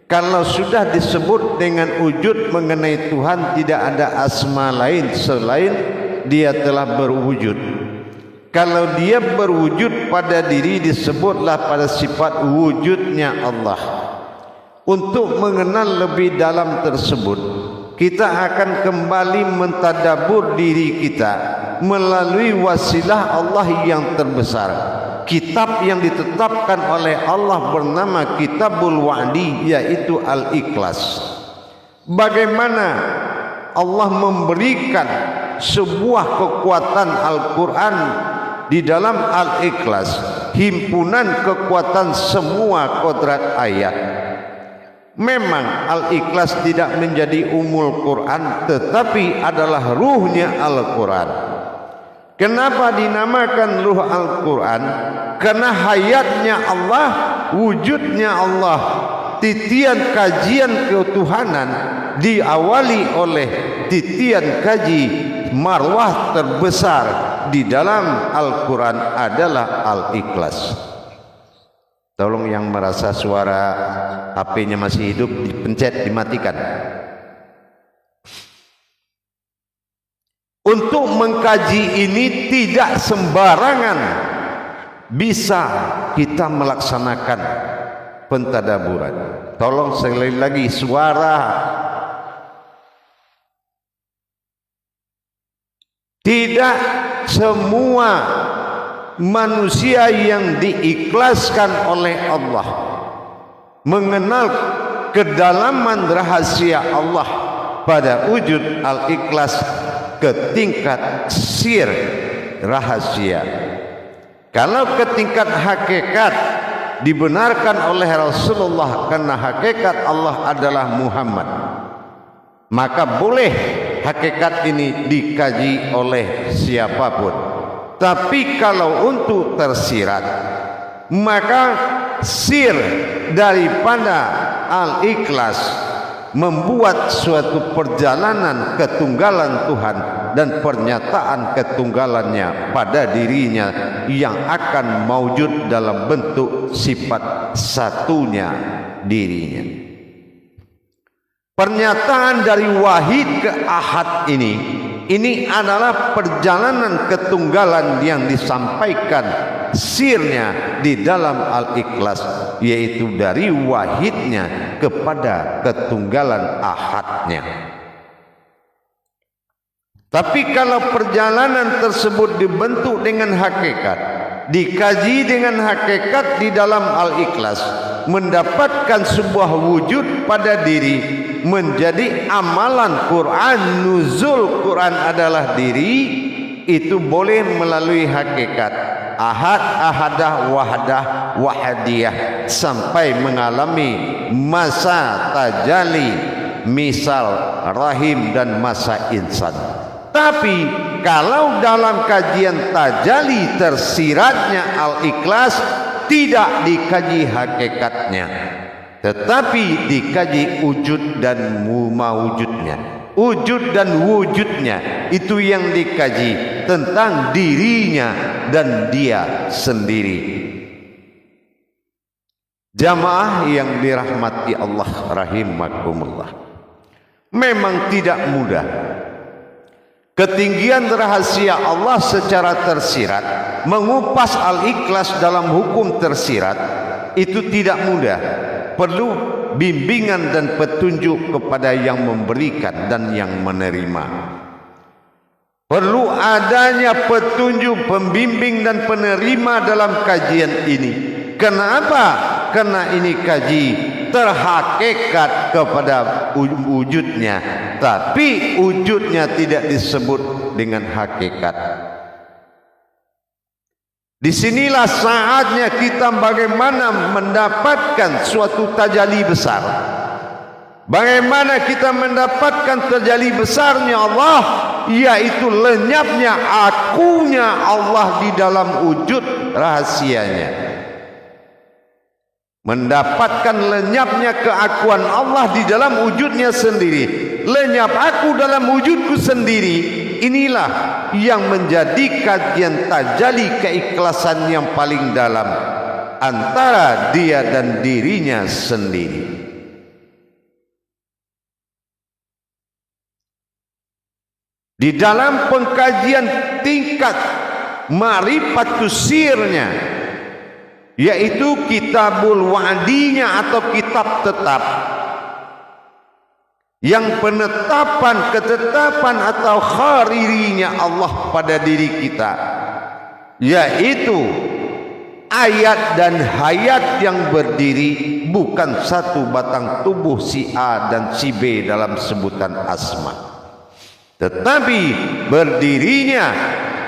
Kalau sudah disebut dengan wujud mengenai Tuhan, tidak ada asma lain selain dia telah berwujud. Kalau dia berwujud pada diri, disebutlah pada sifat wujudnya Allah. Untuk mengenal lebih dalam tersebut, kita akan kembali mentadabur diri kita melalui wasilah Allah yang terbesar, kitab yang ditetapkan oleh Allah bernama Kitabul Wa'di, yaitu Al-Ikhlas. Bagaimana Allah memberikan sebuah kekuatan Al-Quran di dalam Al-Ikhlas, himpunan kekuatan semua kodrat ayat. Memang Al-Ikhlas tidak menjadi umul Quran, tetapi adalah ruhnya Al-Quran. Kenapa dinamakan ruh Al-Quran? Karena hayatnya Allah, wujudnya Allah, titian kajian ketuhanan diawali oleh titian kaji marwah terbesar di dalam Al-Quran adalah Al-Ikhlas. Tolong yang merasa suara HP-nya masih hidup, dipencet, dimatikan. Untuk mengkaji ini tidak sembarangan bisa kita melaksanakan pentadaburan. Tolong sekali lagi suara. Tidak semua manusia yang diikhlaskan oleh Allah mengenal kedalaman rahasia Allah pada wujud Al-Ikhlas ke tingkat sir rahasia. Kalau ke tingkat hakikat dibenarkan oleh Rasulullah karena hakikat Allah adalah Muhammad, maka boleh hakikat ini dikaji oleh siapapun. Tapi kalau untuk tersirat, maka sir daripada Al-Ikhlas membuat suatu perjalanan ketunggalan Tuhan dan pernyataan ketunggalannya pada dirinya yang akan maujud dalam bentuk sifat satunya dirinya. Pernyataan dari wahid ke ahad ini adalah perjalanan ketunggalan yang disampaikan sirnya di dalam Al-Ikhlas, yaitu dari wahidnya kepada ketunggalan ahadnya. Tapi kalau perjalanan tersebut dibentuk dengan hakikat, dikaji dengan hakikat di dalam Al-Ikhlas, mendapatkan sebuah wujud pada diri, menjadi amalan Quran, nuzul Quran adalah diri, itu boleh melalui hakikat ahad, ahadah, wahdah, wahadiyah, sampai mengalami masa tajalli, misal rahim dan masa insan. Tapi kalau dalam kajian tajalli tersiratnya Al-Ikhlas, tidak dikaji hakikatnya, tetapi dikaji wujud dan mawujudnya. Wujud dan wujudnya itu yang dikaji tentang dirinya dan dia sendiri. Jamaah yang dirahmati Allah rahimakumullah, memang tidak mudah. Ketinggian rahasia Allah secara tersirat, mengupas Al-Ikhlas dalam hukum tersirat, itu tidak mudah. Perlu bimbingan dan petunjuk kepada yang memberikan dan yang menerima. Perlu adanya petunjuk, pembimbing dan penerima dalam kajian ini. Kenapa? Karena ini kaji terhakikat kepada wujudnya, tapi wujudnya tidak disebut dengan hakikat. Disinilah saatnya kita bagaimana mendapatkan suatu tajalli besar. Bagaimana kita mendapatkan tajalli besarnya Allah, yaitu lenyapnya akunya Allah di dalam wujud rahasianya. Mendapatkan lenyapnya keakuan Allah di dalam wujudnya sendiri. Lenyap aku dalam wujudku sendiri. Inilah yang menjadi kajian tajalli keikhlasan yang paling dalam antara dia dan dirinya sendiri. di dalam pengkajian tingkat ma'rifatus sirnya, yaitu kitabul wa'dinya atau kitab tetap, yang ketetapan atau kharirinya Allah pada diri kita, yaitu ayat dan hayat yang berdiri bukan satu batang tubuh si A dan si B dalam sebutan asma, tetapi berdirinya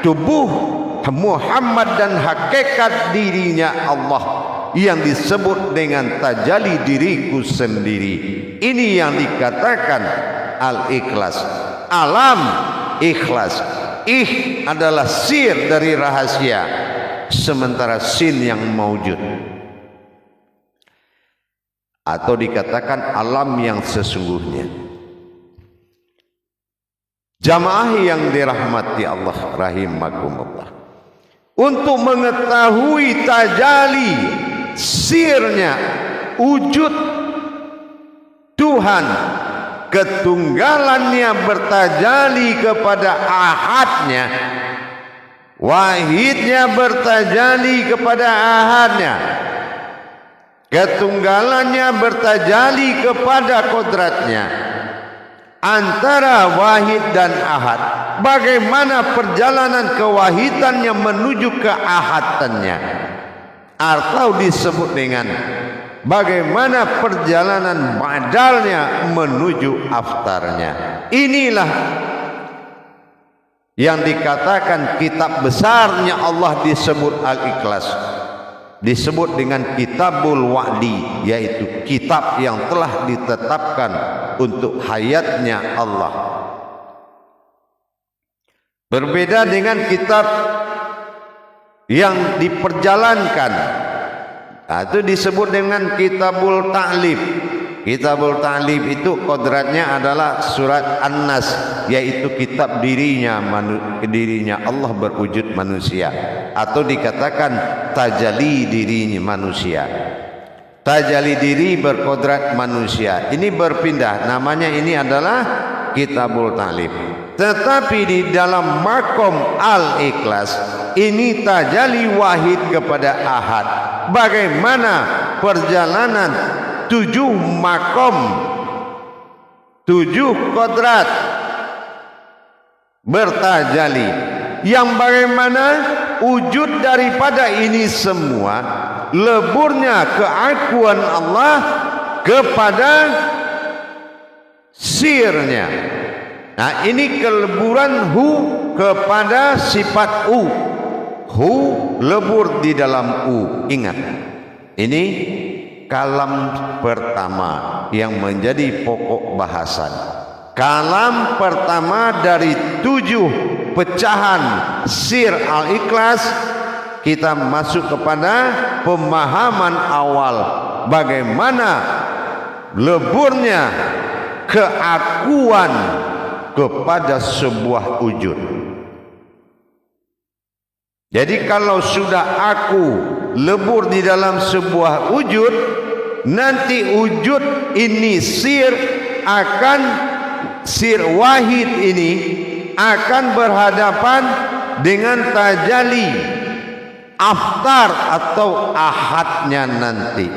tubuh Muhammad dan hakikat dirinya Allah yang disebut dengan tajalli diriku sendiri. Ini yang dikatakan al-ikhlas, alam ikhlas. Adalah sir dari rahasia, sementara sin yang maujud, atau dikatakan alam yang sesungguhnya. Jamaah yang dirahmati Allah rahimakumullah, untuk mengetahui tajalli sirnya wujud Tuhan, ketunggalannya bertajalli kepada ahadnya, wahidnya bertajalli kepada ahadnya, ketunggalannya bertajalli kepada kodratnya. Antara wahid dan ahad, bagaimana perjalanan kewahidannya menuju ke ahadannya, atau disebut dengan bagaimana perjalanan badalnya menuju aftarnya. Inilah yang dikatakan kitab besarnya Allah disebut Al-Ikhlas, disebut dengan kitabul wa'di, yaitu kitab yang telah ditetapkan untuk hayatnya Allah. Berbeda dengan kitab yang diperjalankan, itu disebut dengan kitabul ta'lib. Kitabul ta'lib itu kodratnya adalah surat An-Nas, yaitu kitab dirinya Allah berwujud manusia, atau dikatakan tajalli dirinya manusia. Tajalli diri berkodrat manusia. Ini berpindah, namanya ini adalah kitabul ta'lib. Tetapi di dalam makom al-ikhlas ini tajalli wahid kepada ahad. Bagaimana perjalanan 7 makom, 7 kodrat bertajalli, yang bagaimana wujud daripada ini semua, leburnya keakuan Allah kepada sirnya. Nah, ini keleburan hu kepada sifat u. Hu lebur di dalam u. Ingat, ini kalam pertama yang menjadi pokok bahasan. Kalam pertama dari 7 pecahan sir al-ikhlas, kita masuk kepada pemahaman awal bagaimana leburnya keakuan kepada sebuah wujud. Jadi kalau sudah aku lebur di dalam sebuah wujud, nanti wujud ini sir wahid ini akan berhadapan dengan tajalli aftar atau ahadnya nanti.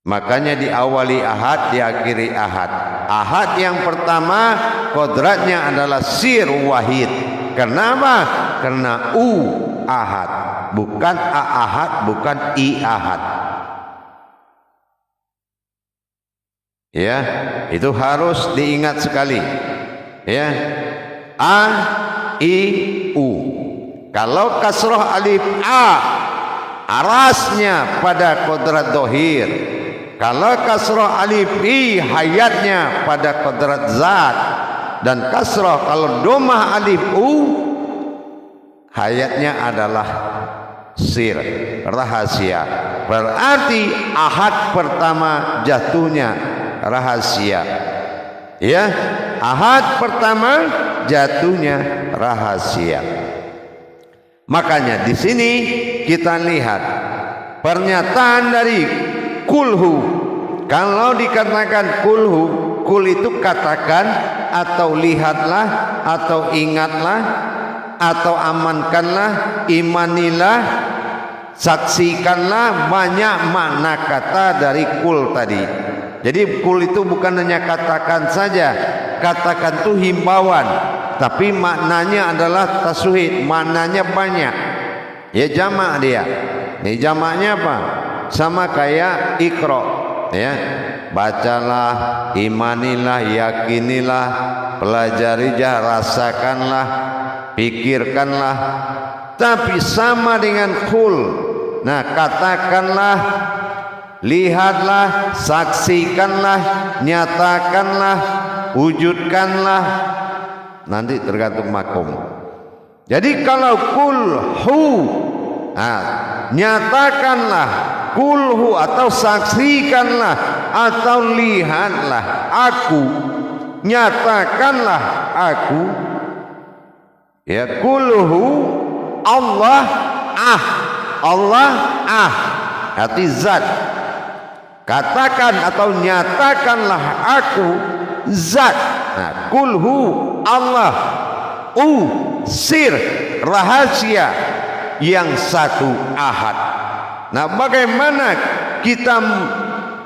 Makanya diawali ahad, diakhiri ahad. Ahad yang pertama kodratnya adalah sir wahid. Kenapa? Karena u ahad, bukan a ahad, bukan i ahad. Ya, itu harus diingat sekali. Ya, a i u. Kalau kasroh alif a, arasnya pada kodrat dohir. Kalau kasroh alif i, hayatnya pada kodrat zat. Dan kasroh kalau domah alif u, hayatnya adalah sir, rahasia. Berarti ahad pertama jatuhnya rahasia. Ya, ahad pertama jatuhnya rahasia. Makanya di sini kita lihat pernyataan dari kulhu. Kalau dikatakan kulhu, kul itu katakan atau lihatlah atau ingatlah atau amankanlah, imanilah, saksikanlah, banyak makna kata dari kul tadi. Jadi kul itu bukan hanya katakan saja, katakan itu himbauan, tapi maknanya adalah taswid, maknanya banyak. Ya jamak dia. Ini jamaknya apa? Sama kayak ikra, ya. Bacalah, imanilah, yakinilah, pelajarilah, rasakanlah, pikirkanlah. Tapi sama dengan kul. Nah, katakanlah, lihatlah, saksikanlah, nyatakanlah, wujudkanlah. Nanti tergantung makom. Jadi kalau kulhu, nyatakanlah, kulhu atau saksikanlah atau lihatlah aku, nyatakanlah aku, ya kulhu Allah arti zat, katakan atau nyatakanlah aku zat. Nah, kulhu Allah, sir rahasia yang satu ahad. Nah, bagaimana kita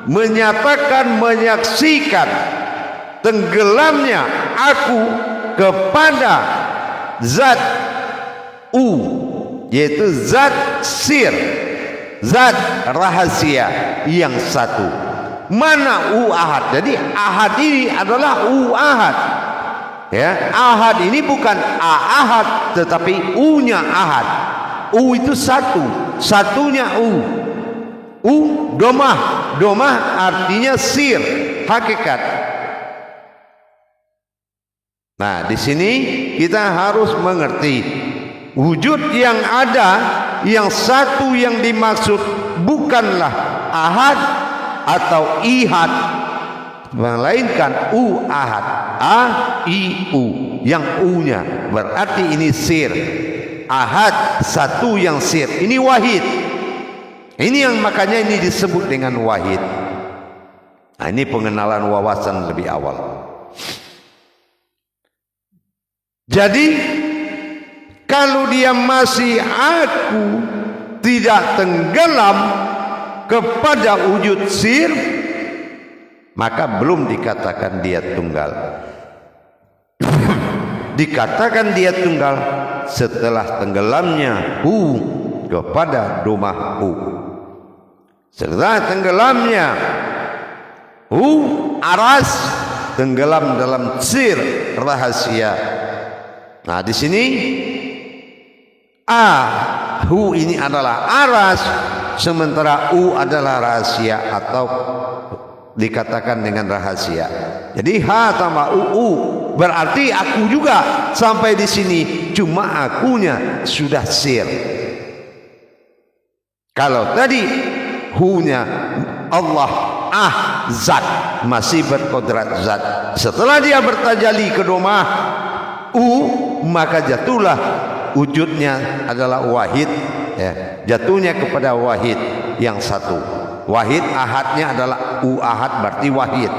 menyatakan, menyaksikan tenggelamnya aku kepada zat yaitu zat sir, zat rahasia yang satu. Mana ahad? Jadi ahad ini adalah ahad. Ya, ahad ini bukan ahad tetapi nya ahad. Itu satu, satunya domah artinya sir, hakikat. Nah, di sini kita harus mengerti wujud yang ada, yang satu yang dimaksud bukanlah ahad atau ihad, melainkan ahad, yang nya berarti ini sir. Ahad satu yang sir, ini wahid. Ini yang makanya ini disebut dengan wahid. Nah, ini pengenalan wawasan lebih awal. Jadi kalau dia masih aku tidak tenggelam kepada wujud sir, maka belum dikatakan dia tunggal. Dikatakan dia tunggal setelah tenggelamnya kepada domah setelah tenggelamnya aras, tenggelam dalam sir rahasia. Nah, di sini ini adalah aras, sementara adalah rahasia atau dikatakan dengan rahasia. Jadi tambah berarti aku juga sampai di sini, cuma akunya sudah sir. Kalau tadi nya Allah zat, masih berkodrat zat. Setelah dia bertajalli ke domah maka jatuhlah wujudnya adalah wahid, ya, jatuhnya kepada wahid yang satu. Wahid ahadnya adalah ahad berarti wahid.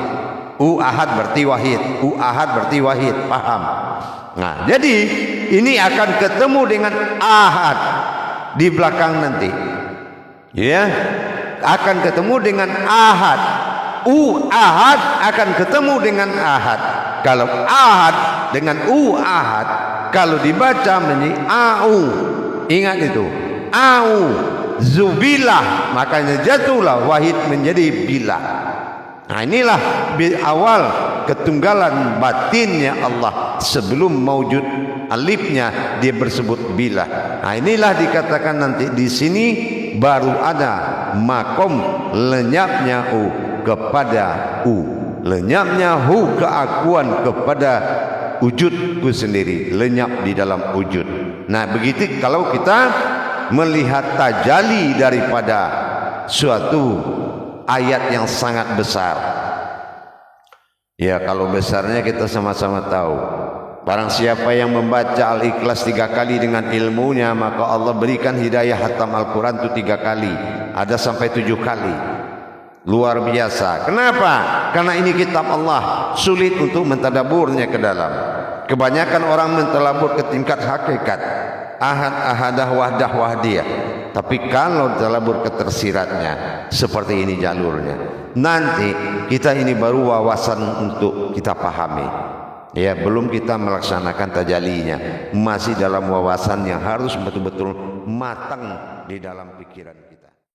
Ahad berarti wahid. Ahad berarti wahid. Paham? Nah, jadi ini akan ketemu dengan ahad di belakang nanti. Ya, akan ketemu dengan ahad. Ahad akan ketemu dengan ahad. Kalau ahad dengan ahad, kalau dibaca menjadi ingat itu. Zubilah, makanya jatuhlah wahid menjadi bilah. Nah, inilah awal ketunggalan batinnya Allah. Sebelum maujud alifnya dia bersebut bilah. Nah, inilah dikatakan nanti di sini baru ada makom lenyapnya kepada lenyapnya keakuan kepada wujudku sendiri, lenyap di dalam wujud. Nah, begitu kalau kita melihat tajalli daripada suatu ayat yang sangat besar. Ya, kalau besarnya kita sama-sama tahu. Barang siapa yang membaca Al-Ikhlas 3 kali dengan ilmunya, maka Allah berikan hidayah hatam Al-Quran itu 3 kali. Ada sampai 7 kali. luar biasa. Kenapa? Karena ini kitab Allah, sulit untuk mentadaburnya ke dalam. Kebanyakan orang mentadabur ke tingkat hakikat, ahad, ahadah, wahdah, wahdiyah. Tapi kalau tadabur ke tersiratnya, seperti ini jalurnya, nanti kita ini baru wawasan untuk kita pahami. Ya, belum kita melaksanakan tajalinya, masih dalam wawasan yang harus betul-betul matang di dalam pikiran kita.